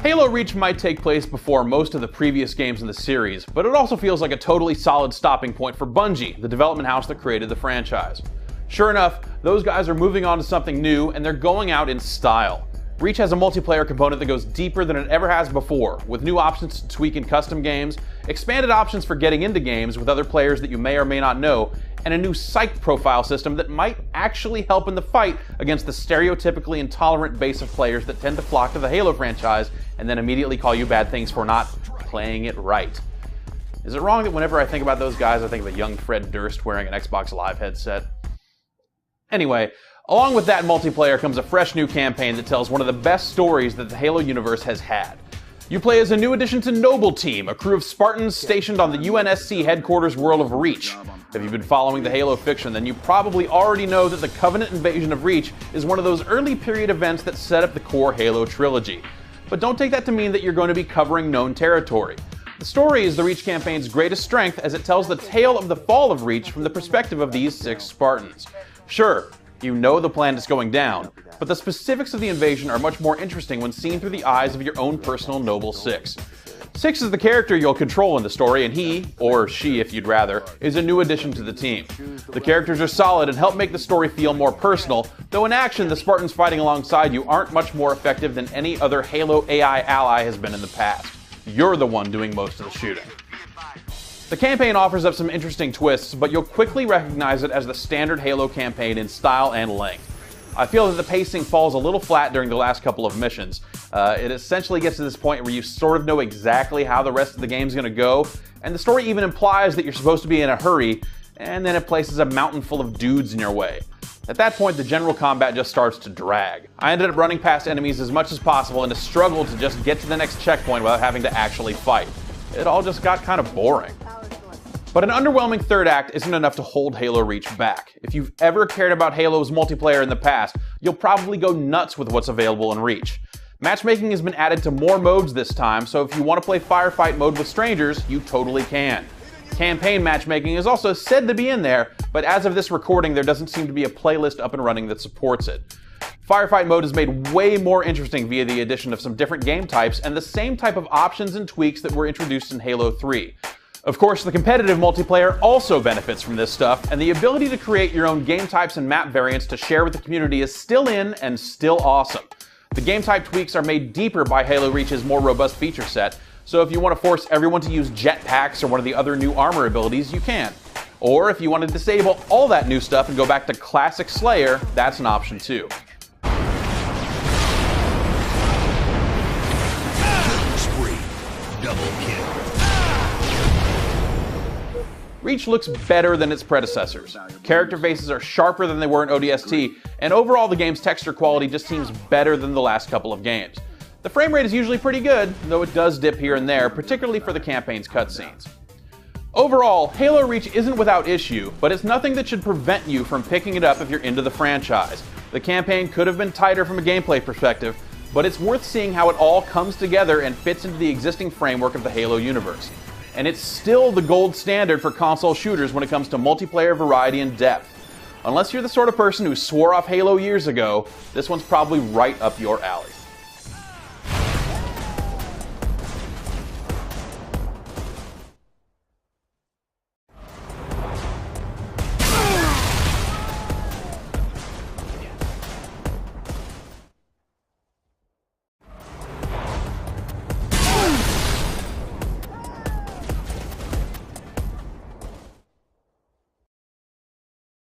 Halo Reach might take place before most of the previous games in the series, but it also feels like a totally solid stopping point for Bungie, the development house that created the franchise. Sure enough, those guys are moving on to something new, and they're going out in style. Reach has a multiplayer component that goes deeper than it ever has before, with new options to tweak in custom games, expanded options for getting into games with other players that you may or may not know, and a new psych profile system that might actually help in the fight against the stereotypically intolerant base of players that tend to flock to the Halo franchise and then immediately call you bad things for not playing it right. Is it wrong that whenever I think about those guys, I think of a young Fred Durst wearing an Xbox Live headset? Anyway, along with that multiplayer comes a fresh new campaign that tells one of the best stories that the Halo universe has had. You play as a new addition to Noble Team, a crew of Spartans stationed on the UNSC headquarters world of Reach. If you've been following the Halo fiction, then you probably already know that the Covenant invasion of Reach is one of those early period events that set up the core Halo trilogy. But don't take that to mean that you're going to be covering known territory. The story is the Reach campaign's greatest strength, as it tells the tale of the fall of Reach from the perspective of these 6 Spartans. Sure, you know the planet is going down, but the specifics of the invasion are much more interesting when seen through the eyes of your own personal Noble Six. Six is the character you'll control in the story, and he, or she if you'd rather, is a new addition to the team. The characters are solid and help make the story feel more personal, though in action the Spartans fighting alongside you aren't much more effective than any other Halo AI ally has been in the past. You're the one doing most of the shooting. The campaign offers up some interesting twists, but you'll quickly recognize it as the standard Halo campaign in style and length. I feel that the pacing falls a little flat during the last couple of missions. It essentially gets to this point where you sort of know exactly how the rest of the game's going to go, and the story even implies that you're supposed to be in a hurry, and then it places a mountain full of dudes in your way. At that point, the general combat just starts to drag. I ended up running past enemies as much as possible and a struggle to just get to the next checkpoint without having to actually fight. It all just got kind of boring. But an underwhelming third act isn't enough to hold Halo Reach back. If you've ever cared about Halo's multiplayer in the past, you'll probably go nuts with what's available in Reach. Matchmaking has been added to more modes this time, so if you want to play firefight mode with strangers, you totally can. Campaign matchmaking is also said to be in there, but as of this recording, there doesn't seem to be a playlist up and running that supports it. Firefight mode is made way more interesting via the addition of some different game types and the same type of options and tweaks that were introduced in Halo 3. Of course, the competitive multiplayer also benefits from this stuff, and the ability to create your own game types and map variants to share with the community is still in and still awesome. The game type tweaks are made deeper by Halo Reach's more robust feature set, so if you want to force everyone to use jetpacks or one of the other new armor abilities, you can. Or if you want to disable all that new stuff and go back to classic Slayer, that's an option too. Double kill. Reach looks better than its predecessors. Character faces are sharper than they were in ODST, and overall the game's texture quality just seems better than the last couple of games. The frame rate is usually pretty good, though it does dip here and there, particularly for the campaign's cutscenes. Overall, Halo Reach isn't without issue, but it's nothing that should prevent you from picking it up if you're into the franchise. The campaign could have been tighter from a gameplay perspective, but it's worth seeing how it all comes together and fits into the existing framework of the Halo universe. And it's still the gold standard for console shooters when it comes to multiplayer variety and depth. Unless you're the sort of person who swore off Halo years ago, this one's probably right up your alley.